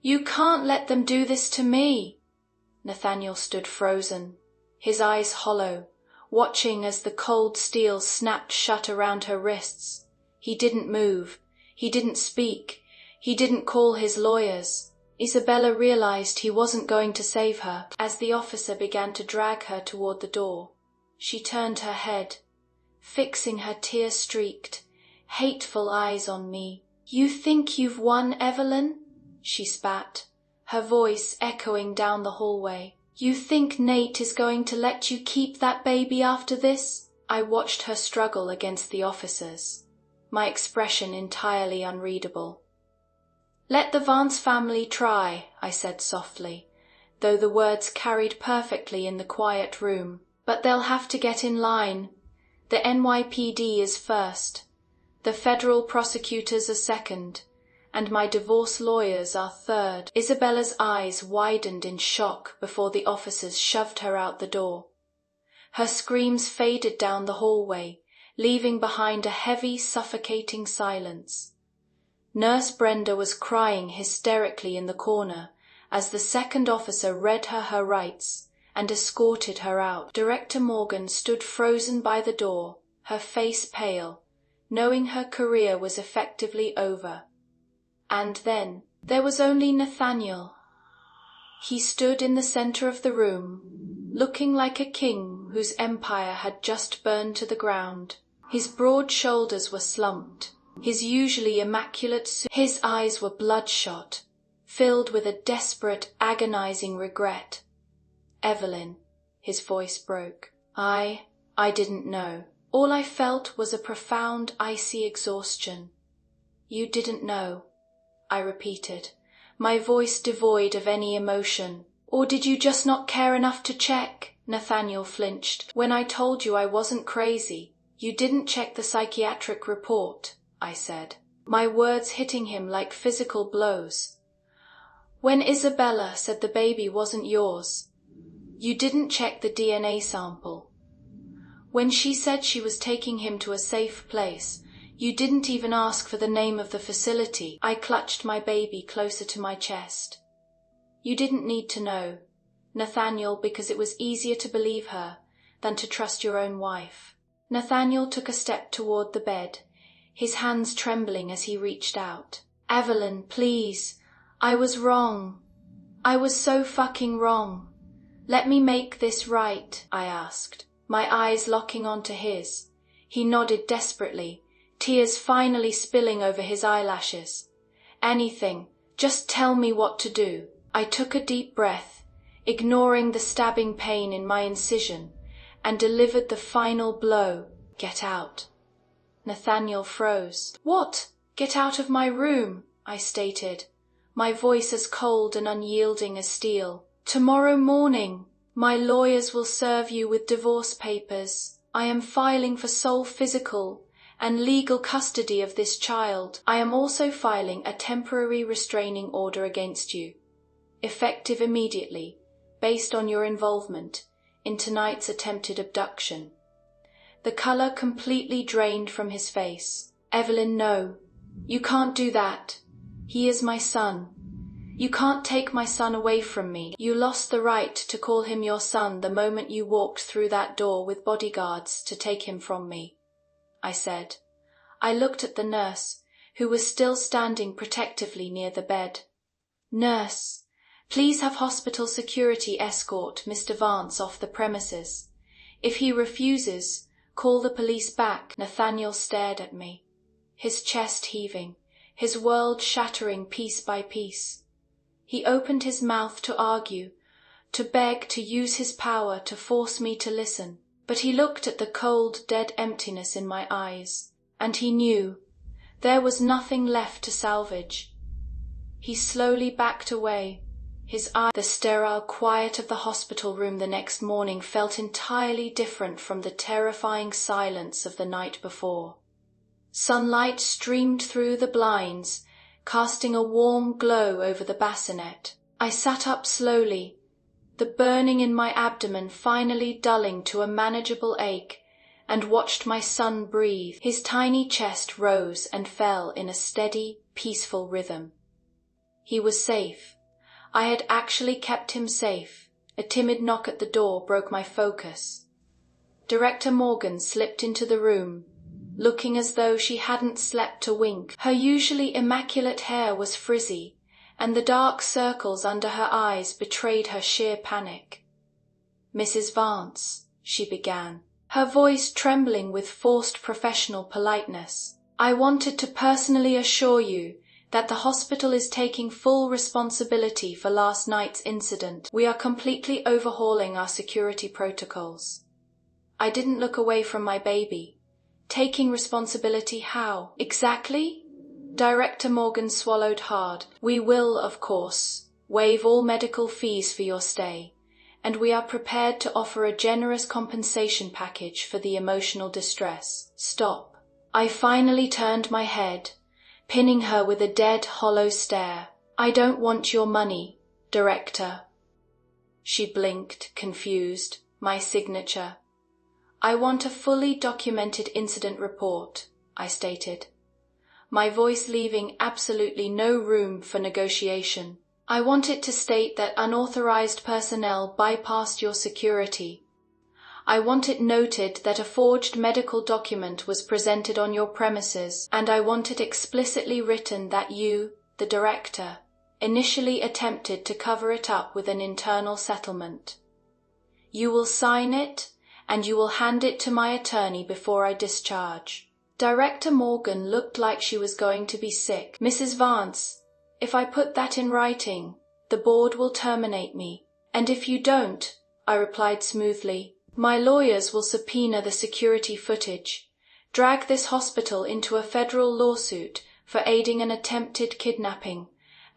"You can't let them do this to me." Nathaniel stood frozen, his eyes hollow, watching as the cold steel snapped shut around her wrists. He didn't move. He didn't speak. He didn't call his lawyers. Isabella realized he wasn't going to save her. As the officer began to drag her toward the door, she turned her head, fixing her tear-streaked, hateful eyes on me. "You think you've won, Evelyn?" she spat, her voice echoing down the hallway. "You think Nate is going to let you keep that baby after this?" I watched her struggle against the officers, my expression entirely unreadable. "Let the Vance family try," I said softly, though the words carried perfectly in the quiet room. "But they'll have to get in line. The NYPD is first, the federal prosecutors are second, and my divorce lawyers are third." Isabella's eyes widened in shock before the officers shoved her out the door. Her screams faded down the hallway, leaving behind a heavy, suffocating silence. Nurse Brenda was crying hysterically in the corner as the second officer read her rights and escorted her out. Director Morgan stood frozen by the door, her face pale, knowing her career was effectively over. And then there was only Nathaniel. He stood in the center of the room, looking like a king whose empire had just burned to the ground. His broad shoulders were slumped, his usually immaculate suit. His eyes were bloodshot, filled with a desperate, agonizing regret. "Evelyn," his voice broke. I didn't know. All I felt was a profound, icy exhaustion. "You didn't know," I repeated, my voice devoid of any emotion. "Or did you just not care enough to check?" Nathaniel flinched. "When I told you I wasn't crazy, you didn't check the psychiatric report," I said, my words hitting him like physical blows. "When Isabella said the baby wasn't yours, you didn't check the DNA sample. When she said she was taking him to a safe place, you didn't even ask for the name of the facility." I clutched my baby closer to my chest. "You didn't need to know, Nathaniel, because it was easier to believe her than to trust your own wife." Nathaniel took a step toward the bed, his hands trembling as he reached out. "Evelyn, please. I was wrong. I was so fucking wrong. Let me make this right," I asked, my eyes locking onto his. He nodded desperately, tears finally spilling over his eyelashes. "Anything. Just tell me what to do." I took a deep breath, ignoring the stabbing pain in my incision, and delivered the final blow. "Get out." Nathaniel froze. "What? Get out of my room," I stated, my voice as cold and unyielding as steel. Tomorrow morning, my lawyers will serve you with divorce papers. I am filing for sole physical and legal custody of this child. I am also filing a temporary restraining order against you, effective immediately, based on your involvement in tonight's attempted abduction." The color completely drained from his face. "Evelyn, no. You can't do that. He is my son. You can't take my son away from me. You lost the right to call him your son the moment you walked through that door with bodyguards to take him from me," I said. I looked at the nurse, who was still standing protectively near the bed. "Nurse, please have hospital security escort Mr. Vance off the premises. If he refuses, call the police back." Nathaniel stared at me, his chest heaving, his world shattering piece by piece. He opened his mouth to argue, to beg, to use his power to force me to listen. But he looked at the cold, dead emptiness in my eyes, and he knew there was nothing left to salvage. He slowly backed away, his eyes. The sterile quiet of the hospital room the next morning felt entirely different from the terrifying silence of the night before. Sunlight streamed through the blinds, casting a warm glow over the bassinet. I sat up slowly, the burning in my abdomen finally dulling to a manageable ache, and watched my son breathe. His tiny chest rose and fell in a steady, peaceful rhythm. He was safe. I had actually kept him safe. A timid knock at the door broke my focus. Director Morgan slipped into the room, looking as though she hadn't slept a wink. Her usually immaculate hair was frizzy, and the dark circles under her eyes betrayed her sheer panic. "Mrs. Vance," she began, her voice trembling with forced professional politeness, "I wanted to personally assure you that the hospital is taking full responsibility for last night's incident. We are completely overhauling our security protocols. I didn't look away from my baby. Taking responsibility how? Exactly?" Director Morgan swallowed hard. "We will, of course, waive all medical fees for your stay, and we are prepared to offer a generous compensation package for the emotional distress." "Stop." I finally turned my head, pinning her with a dead, hollow stare. "I don't want your money, Director." She blinked, confused. "My signature." "I want a fully documented incident report," I stated, my voice leaving absolutely no room for negotiation. "I want it to state that unauthorized personnel bypassed your security. I want it noted that a forged medical document was presented on your premises, and I want it explicitly written that you, the director, initially attempted to cover it up with an internal settlement. You will sign it, and you will hand it to my attorney before I discharge." Director Morgan looked like she was going to be sick. "Mrs. Vance, if I put that in writing, the board will terminate me. And if you don't," I replied smoothly, "my lawyers will subpoena the security footage, drag this hospital into a federal lawsuit for aiding an attempted kidnapping,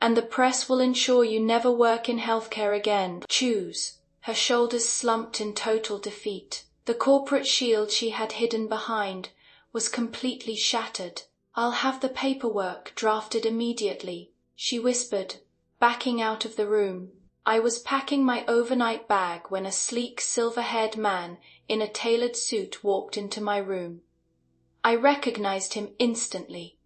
and the press will ensure you never work in healthcare again. Choose." Her shoulders slumped in total defeat. The corporate shield she had hidden behind was completely shattered. "I'll have the paperwork drafted immediately," she whispered, backing out of the room. I was packing my overnight bag when a sleek, silver-haired man in a tailored suit walked into my room. I recognized him instantly.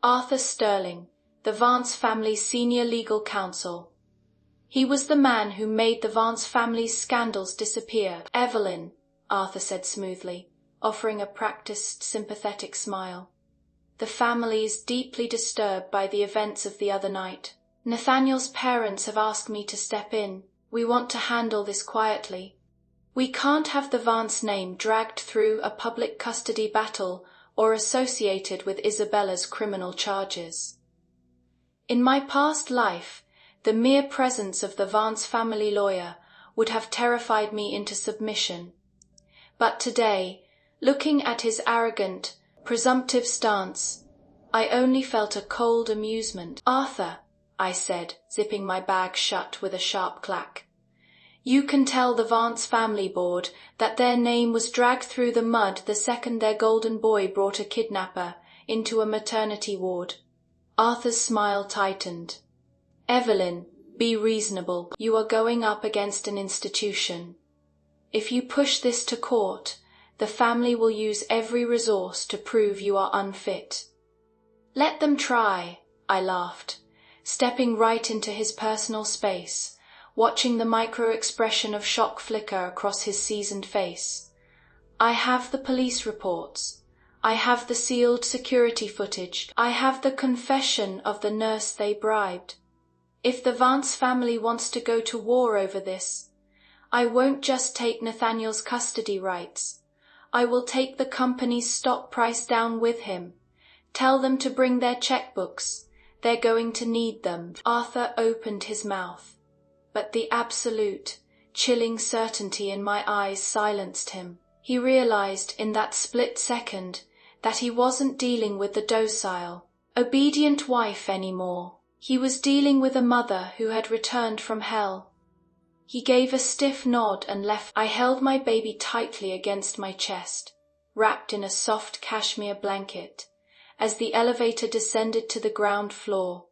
Arthur Sterling, the Vance family's senior legal counsel. He was the man who made the Vance family's scandals disappear. "Evelyn," Arthur said smoothly, offering a practiced, sympathetic smile. "The family is deeply disturbed by the events of the other night. Nathaniel's parents have asked me to step in. We want to handle this quietly. We can't have the Vance name dragged through a public custody battle or associated with Isabella's criminal charges. In my past life, the mere presence of the Vance family lawyer would have terrified me into submission. But today, looking at his arrogant, presumptive stance, I only felt a cold amusement. "Arthur," I said, zipping my bag shut with a sharp clack, You can tell the Vance family board that their name was dragged through the mud the second their golden boy brought a kidnapper into a maternity ward. Arthur's smile tightened. Evelyn, be reasonable. You are going up against an institution. If you push this to court, the family will use every resource to prove you are unfit. Let them try, I laughed, stepping right into his personal space, watching the micro-expression of shock flicker across his seasoned face. I have the police reports. I have the sealed security footage. I have the confession of the nurse they bribed. If the Vance family wants to go to war over this, I won't just take Nathaniel's custody rights. I will take the company's stock price down with him. Tell them to bring their checkbooks. They're going to need them. Arthur opened his mouth, but the absolute, chilling certainty in my eyes silenced him. He realized in that split second that he wasn't dealing with the docile, obedient wife anymore. He was dealing with a mother who had returned from hell. He gave a stiff nod and left. I held my baby tightly against my chest, wrapped in a soft cashmere blanket, as the elevator descended to the ground floor.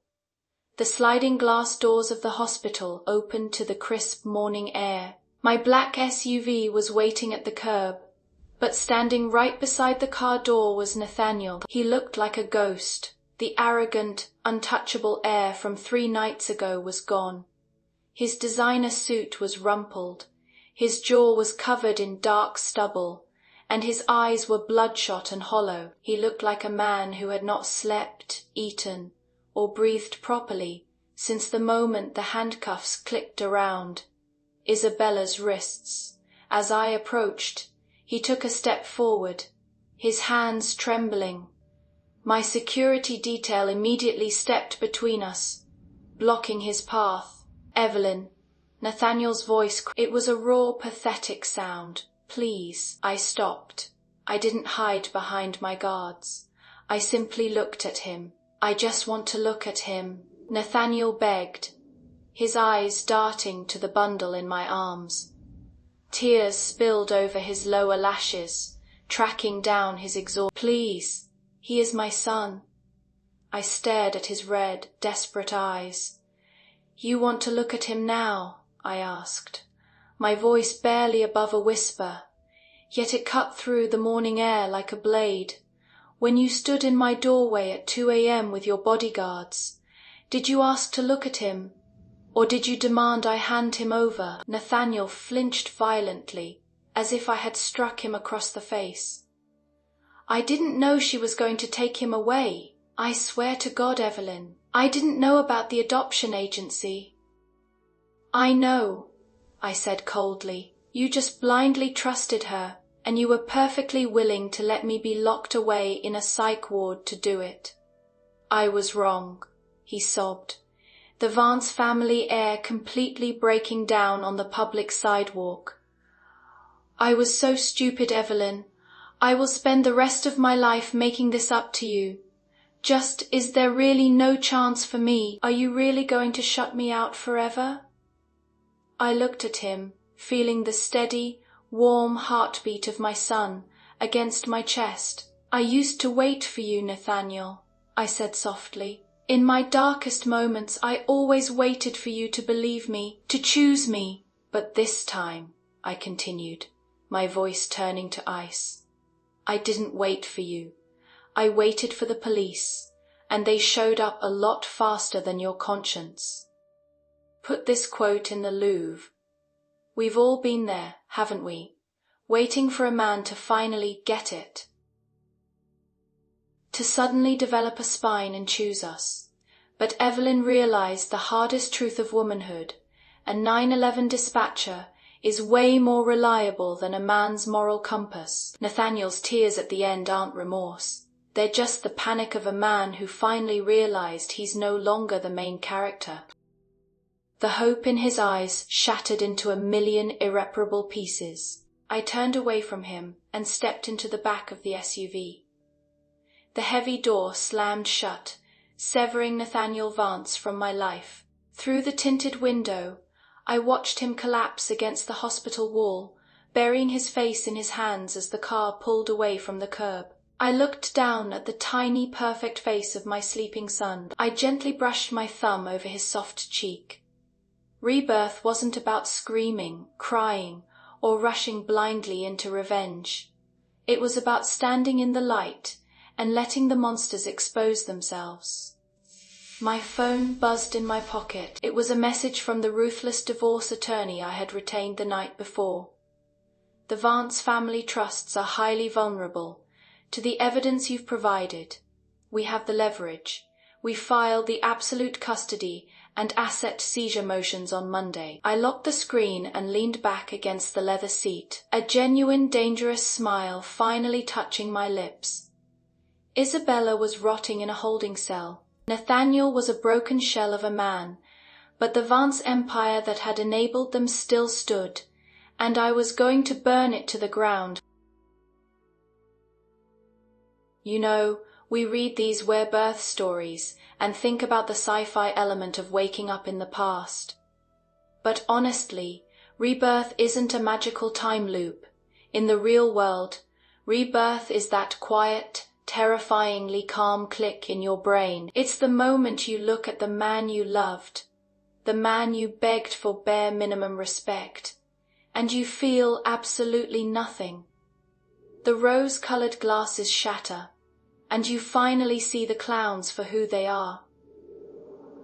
The sliding glass doors of the hospital opened to the crisp morning air. My black SUV was waiting at the curb, but standing right beside the car door was Nathaniel. He looked like a ghost. The arrogant, untouchable air from 3 nights ago was gone. His designer suit was rumpled, his jaw was covered in dark stubble, and his eyes were bloodshot and hollow. He looked like a man who had not slept, eaten, or breathed properly since the moment the handcuffs clicked around Isabella's wrists. As I approached, he took a step forward, his hands trembling. My security detail immediately stepped between us, blocking his path. Evelyn, Nathaniel's voice, it was a raw, pathetic sound. Please. I stopped. I didn't hide behind my guards. I simply looked at him. I just want to look at him, Nathaniel begged, his eyes darting to the bundle in my arms. Tears spilled over his lower lashes, tracking down his exhaustion. Please, he is my son. I stared at his red, desperate eyes. You want to look at him now? I asked, my voice barely above a whisper, yet it cut through the morning air like a blade. When you stood in my doorway at 2 a.m. with your bodyguards, did you ask to look at him, or did you demand I hand him over? Nathaniel flinched violently, as if I had struck him across the face. I didn't know she was going to take him away. I swear to God, Evelyn, I didn't know about the adoption agency. I know, I said coldly. You just blindly trusted her, and you were perfectly willing to let me be locked away in a psych ward to do it. I was wrong, he sobbed, the Vance family heir completely breaking down on the public sidewalk. I was so stupid, Evelyn. I will spend the rest of my life making this up to you. Just, is there really no chance for me? Are you really going to shut me out forever? I looked at him, feeling the steady, warm heartbeat of my son against my chest. I used to wait for you, Nathaniel, I said softly. In my darkest moments, I always waited for you to believe me, to choose me. But this time, I continued, my voice turning to ice, I didn't wait for you. I waited for the police, and they showed up a lot faster than your conscience. Put this quote in the Louvre. We've all been there, haven't we? Waiting for a man to finally get it. To suddenly develop a spine and choose us. But Evelyn realized the hardest truth of womanhood. A 9/11 dispatcher is way more reliable than a man's moral compass. Nathaniel's tears at the end aren't remorse. They're just the panic of a man who finally realized he's no longer the main character. The hope in his eyes shattered into a million irreparable pieces. I turned away from him and stepped into the back of the SUV. The heavy door slammed shut, severing Nathaniel Vance from my life. Through the tinted window, I watched him collapse against the hospital wall, burying his face in his hands as the car pulled away from the curb. I looked down at the tiny, perfect face of my sleeping son. I gently brushed my thumb over his soft cheek. Rebirth wasn't about screaming, crying, or rushing blindly into revenge. It was about standing in the light and letting the monsters expose themselves. My phone buzzed in my pocket. It was a message from the ruthless divorce attorney I had retained the night before. The Vance family trusts are highly vulnerable to the evidence you've provided. We have the leverage. We filed the absolute custody and asset seizure motions on Monday. I locked the screen and leaned back against the leather seat, a genuine, dangerous smile finally touching my lips. Isabella was rotting in a holding cell. Nathaniel was a broken shell of a man, but the Vance empire that had enabled them still stood, and I was going to burn it to the ground. You know, we read these rebirth stories and think about the sci-fi element of waking up in the past. But honestly, rebirth isn't a magical time loop. In the real world, rebirth is that quiet, terrifyingly calm click in your brain. It's the moment you look at the man you loved, the man you begged for bare minimum respect, and you feel absolutely nothing. The rose-colored glasses shatter, and you finally see the clowns for who they are.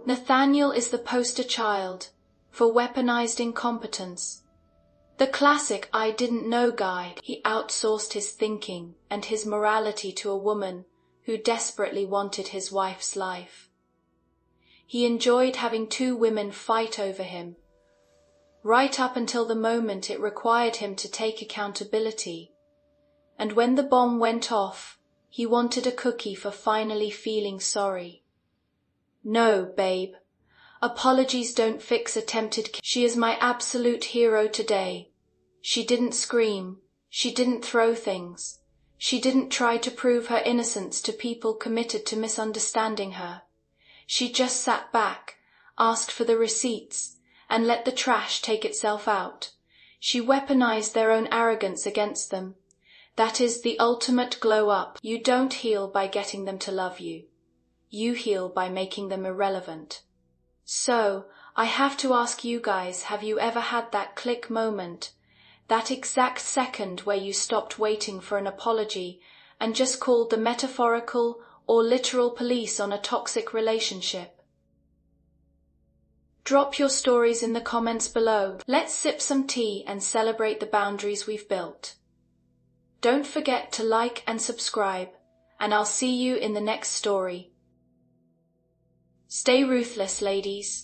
Nathaniel is the poster child for weaponized incompetence. The classic I didn't know guy. He outsourced his thinking and his morality to a woman who desperately wanted his wife's life. He enjoyed having two women fight over him, right up until the moment it required him to take accountability. And when the bomb went off, he wanted a cookie for finally feeling sorry. No, babe. Apologies don't fix attempted. She is my absolute hero today. She didn't scream. She didn't throw things. She didn't try to prove her innocence to people committed to misunderstanding her. She just sat back, asked for the receipts, and let the trash take itself out. She weaponized their own arrogance against them. That is the ultimate glow-up. You don't heal by getting them to love you. You heal by making them irrelevant. So, I have to ask you guys, have you ever had that click moment, that exact second where you stopped waiting for an apology and just called the metaphorical or literal police on a toxic relationship? Drop your stories in the comments below. Let's sip some tea and celebrate the boundaries we've built. Don't forget to like and subscribe, and I'll see you in the next story. Stay ruthless, ladies.